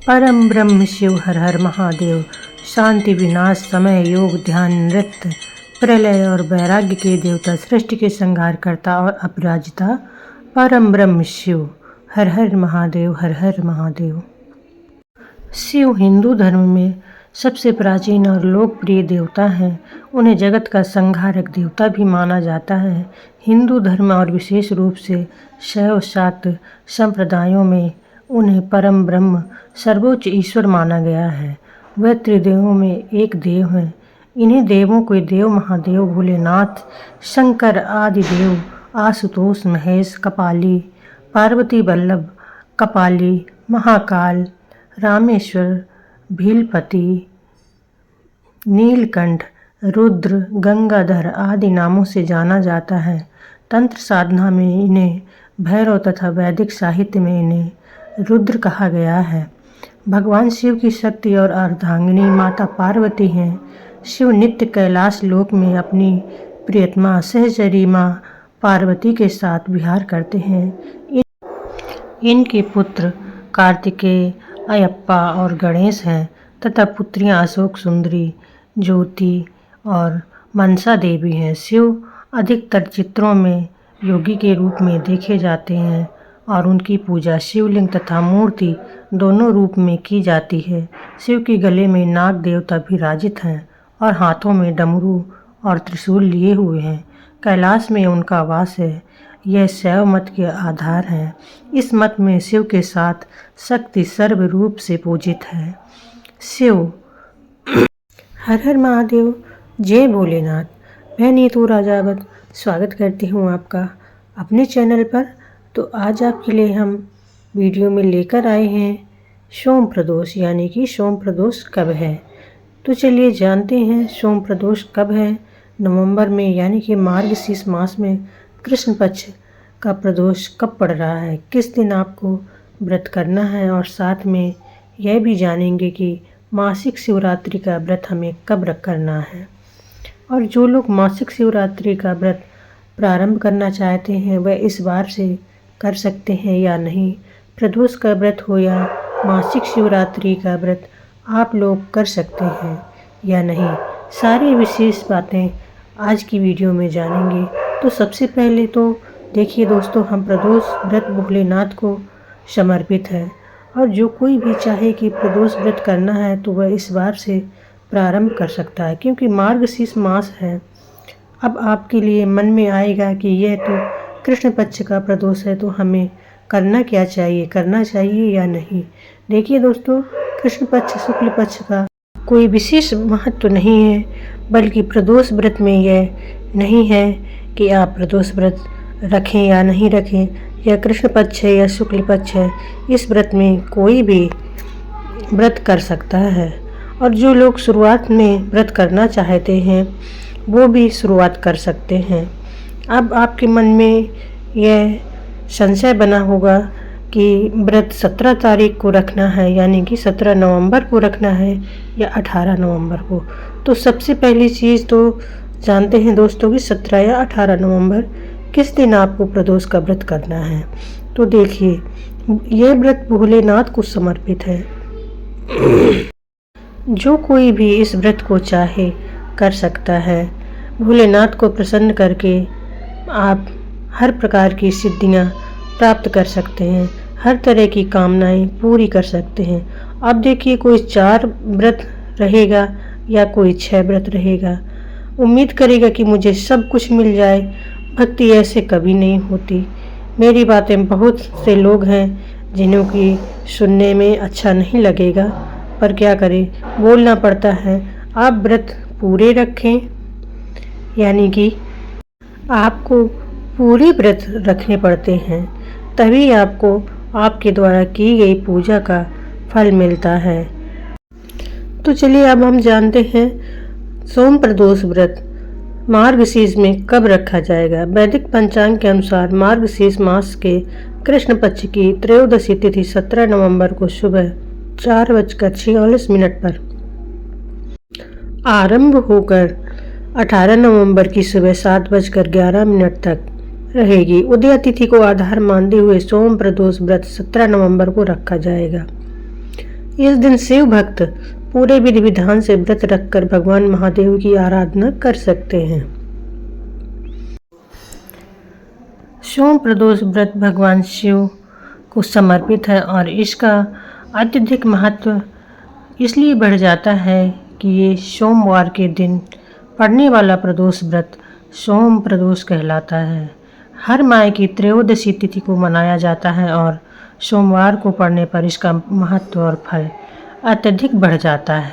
परम ब्रह्म शिव हर हर महादेव। शांति विनाश समय योग ध्यान नृत्य प्रलय और वैराग्य के देवता, सृष्टि के संहार करता और अपराजिता परम ब्रह्म शिव हर हर महादेव हर हर महादेव। शिव हिंदू धर्म में सबसे प्राचीन और लोकप्रिय देवता हैं। उन्हें जगत का संहारक देवता भी माना जाता है। हिंदू धर्म और विशेष रूप से शैव शाक्त संप्रदायों में उन्हें परम ब्रह्म सर्वोच्च ईश्वर माना गया है। वह त्रिदेवों में एक देव हैं। इन्हीं देवों को देव महादेव, भोलेनाथ, शंकर आदि देव, आशुतोष, महेश, कपाली, पार्वती वल्लभ, कपाली, महाकाल, रामेश्वर, भीलपति, नीलकंठ, रुद्र, गंगाधर आदि नामों से जाना जाता है। तंत्र साधना में इन्हें भैरव तथा वैदिक साहित्य में इन्हें रुद्र कहा गया है। भगवान शिव की शक्ति और अर्धांगिनी माता पार्वती हैं। शिव नित्य कैलाश लोक में अपनी प्रियतमा सहचरी माँ पार्वती के साथ विहार करते हैं। इनके पुत्र कार्तिकेय, अयप्पा और गणेश हैं तथा पुत्रियां अशोक सुंदरी, ज्योति और मनसा देवी हैं। शिव अधिकतर चित्रों में योगी के रूप में देखे जाते हैं और उनकी पूजा शिवलिंग तथा मूर्ति दोनों रूप में की जाती है। शिव के गले में नाग देवता विराजित हैं और हाथों में डमरू और त्रिशूल लिए हुए हैं। कैलाश में उनका वास है। यह शैव मत के आधार है। इस मत में शिव के साथ शक्ति सर्व रूप से पूजित है। शिव हर हर महादेव, जय भोलेनाथ। मैं नीतू राजावत स्वागत करती हूँ आपका अपने चैनल पर। तो आज आपके लिए हम वीडियो में लेकर आए हैं सोम प्रदोष, यानी कि सोम प्रदोष कब है। तो चलिए जानते हैं सोम प्रदोष कब है। नवंबर में यानी कि मार्गशीर्ष मास में कृष्ण पक्ष का प्रदोष कब पड़ रहा है, किस दिन आपको व्रत करना है, और साथ में यह भी जानेंगे कि मासिक शिवरात्रि का व्रत हमें कब करना है। और जो लोग मासिक शिवरात्रि का व्रत प्रारंभ करना चाहते हैं वह इस बार से कर सकते हैं या नहीं। प्रदोष का व्रत हो या मासिक शिवरात्रि का व्रत आप लोग कर सकते हैं या नहीं, सारी विशेष बातें आज की वीडियो में जानेंगे। तो सबसे पहले तो देखिए दोस्तों, हम प्रदोष व्रत भोलेनाथ को समर्पित है और जो कोई भी चाहे कि प्रदोष व्रत करना है तो वह इस बार से प्रारंभ कर सकता है, क्योंकि मार्गशीर्ष मास है। अब आपके लिए मन में आएगा कि यह तो कृष्ण पक्ष का प्रदोष है, तो हमें करना क्या चाहिए, करना चाहिए या नहीं। देखिए दोस्तों, कृष्ण पक्ष शुक्ल पक्ष का कोई विशेष महत्व नहीं है, बल्कि प्रदोष व्रत में यह नहीं है कि आप प्रदोष व्रत रखें या नहीं रखें, या कृष्ण पक्ष है या शुक्ल पक्ष है, इस व्रत में कोई भी व्रत कर सकता है। और जो लोग शुरुआत में व्रत करना चाहते हैं वो भी शुरुआत कर सकते हैं। अब आपके मन में यह संशय बना होगा कि व्रत 17 तारीख को रखना है, यानी कि 17 नवंबर को रखना है या 18 नवंबर को। तो सबसे पहली चीज़ तो जानते हैं दोस्तों कि 17 या 18 नवंबर किस दिन आपको प्रदोष का व्रत करना है। तो देखिए, यह व्रत भोलेनाथ को समर्पित है। जो कोई भी इस व्रत को चाहे कर सकता है। भोलेनाथ को प्रसन्न करके आप हर प्रकार की सिद्धियां प्राप्त कर सकते हैं, हर तरह की कामनाएं पूरी कर सकते हैं। अब देखिए, कोई 4 व्रत रहेगा या कोई 6 व्रत रहेगा, उम्मीद करेगा कि मुझे सब कुछ मिल जाए। भक्ति ऐसे कभी नहीं होती। मेरी बातें बहुत से लोग हैं जिन्हों की सुनने में अच्छा नहीं लगेगा, पर क्या करें, बोलना पड़ता है। आप व्रत पूरे रखें, यानी कि आपको पूरे व्रत रखने पड़ते हैं, तभी आपको आपके द्वारा की गई पूजा का फल मिलता है। तो चलिए अब हम जानते हैं सोम प्रदोष व्रत मार्गशीर्ष में कब रखा जाएगा। वैदिक पंचांग के अनुसार मार्गशीर्ष मास के कृष्ण पक्ष की त्रयोदशी तिथि 17 नवंबर को सुबह 4:46 पर आरंभ होकर 18 नवंबर की सुबह 7:11 तक रहेगी। उदय तिथि को आधार मानते हुए सोम प्रदोष व्रत 17 नवंबर को रखा जाएगा। इस दिन शिव भक्त पूरे विधि विधान से व्रत रखकर भगवान महादेव की आराधना कर सकते हैं। सोम प्रदोष व्रत भगवान शिव को समर्पित है और इसका अत्यधिक महत्व इसलिए बढ़ जाता है कि ये सोमवार के दिन पड़ने वाला प्रदोष व्रत सोम प्रदोष कहलाता है। हर माह की त्रयोदशी तिथि को मनाया जाता है और सोमवार को पड़ने पर इसका महत्व और फल अत्यधिक बढ़ जाता है।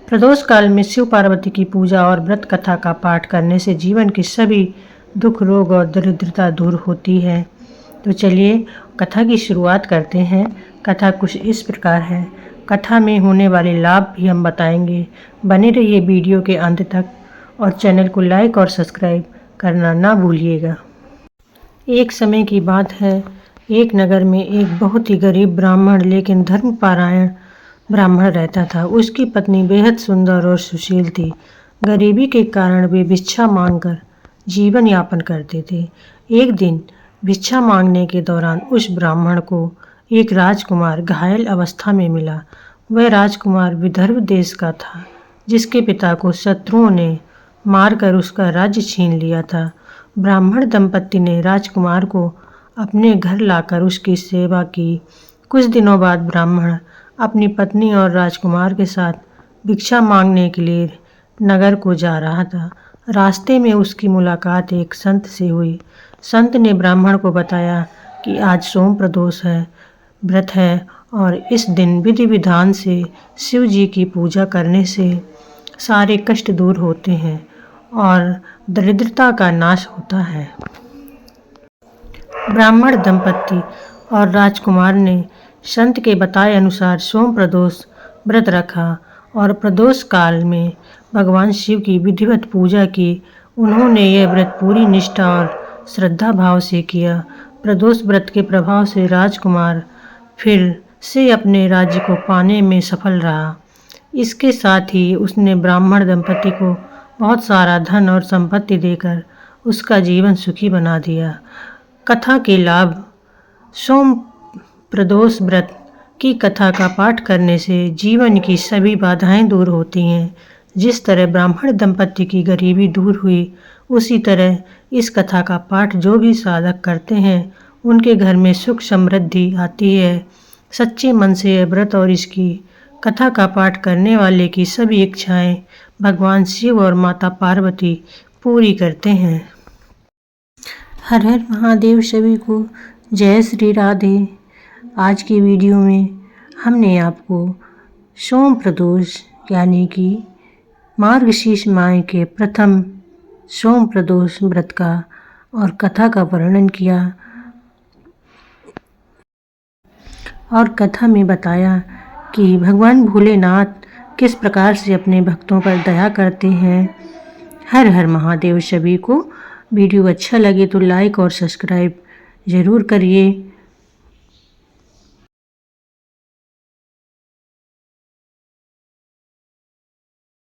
प्रदोष काल में शिव पार्वती की पूजा और व्रत कथा का पाठ करने से जीवन की सभी दुख रोग और दरिद्रता दूर होती है। तो चलिए कथा की शुरुआत करते हैं। कथा कुछ इस प्रकार है। कथा में होने वाले लाभ भी हम बताएंगे। बने रहिए वीडियो के अंत तक और चैनल को लाइक और सब्सक्राइब करना ना भूलिएगा। एक समय की बात है, एक नगर में एक बहुत ही गरीब ब्राह्मण लेकिन धर्मपरायण ब्राह्मण रहता था। उसकी पत्नी बेहद सुंदर और सुशील थी। गरीबी के कारण वे भिक्षा मांगकर जीवन यापन करते थे। एक दिन भिक्षा मांगने के दौरान उस ब्राह्मण को एक राजकुमार घायल अवस्था में मिला। वह राजकुमार विदर्भ देश का था, जिसके पिता को शत्रुओं ने मारकर उसका राज्य छीन लिया था। ब्राह्मण दंपत्ति ने राजकुमार को अपने घर लाकर उसकी सेवा की। कुछ दिनों बाद ब्राह्मण अपनी पत्नी और राजकुमार के साथ भिक्षा मांगने के लिए नगर को जा रहा था। रास्ते में उसकी मुलाकात एक संत से हुई। संत ने ब्राह्मण को बताया कि आज सोम प्रदोष है, व्रत है और इस दिन विधि विधान से शिव जी की पूजा करने से सारे कष्ट दूर होते हैं और दरिद्रता का नाश होता है। ब्राह्मण दंपत्ति और राजकुमार ने संत के बताए अनुसार सोम प्रदोष व्रत रखा और प्रदोष काल में भगवान शिव की विधिवत पूजा की। उन्होंने यह व्रत पूरी निष्ठा और श्रद्धा भाव से किया। प्रदोष व्रत के प्रभाव से राजकुमार फिर से अपने राज्य को पाने में सफल रहा। इसके साथ ही उसने ब्राह्मण दंपति को बहुत सारा धन और संपत्ति देकर उसका जीवन सुखी बना दिया। कथा के लाभ। सोम प्रदोष व्रत की कथा का पाठ करने से जीवन की सभी बाधाएं दूर होती हैं। जिस तरह ब्राह्मण दंपत्ति की गरीबी दूर हुई, उसी तरह इस कथा का पाठ जो भी साधक करते हैं उनके घर में सुख समृद्धि आती है। सच्चे मन से यह व्रत और इसकी कथा का पाठ करने वाले की सभी इच्छाएं भगवान शिव और माता पार्वती पूरी करते हैं। हर हर महादेव सभी को जय श्री राधे। आज की वीडियो में हमने आपको सोम प्रदोष यानी कि मार्गशीर्ष माह के प्रथम सोम प्रदोष व्रत का और कथा का वर्णन किया और कथा में बताया कि भगवान भोलेनाथ किस प्रकार से अपने भक्तों पर दया करते हैं। हर हर महादेव सभी को। वीडियो अच्छा लगे तो लाइक और सब्सक्राइब ज़रूर करिए।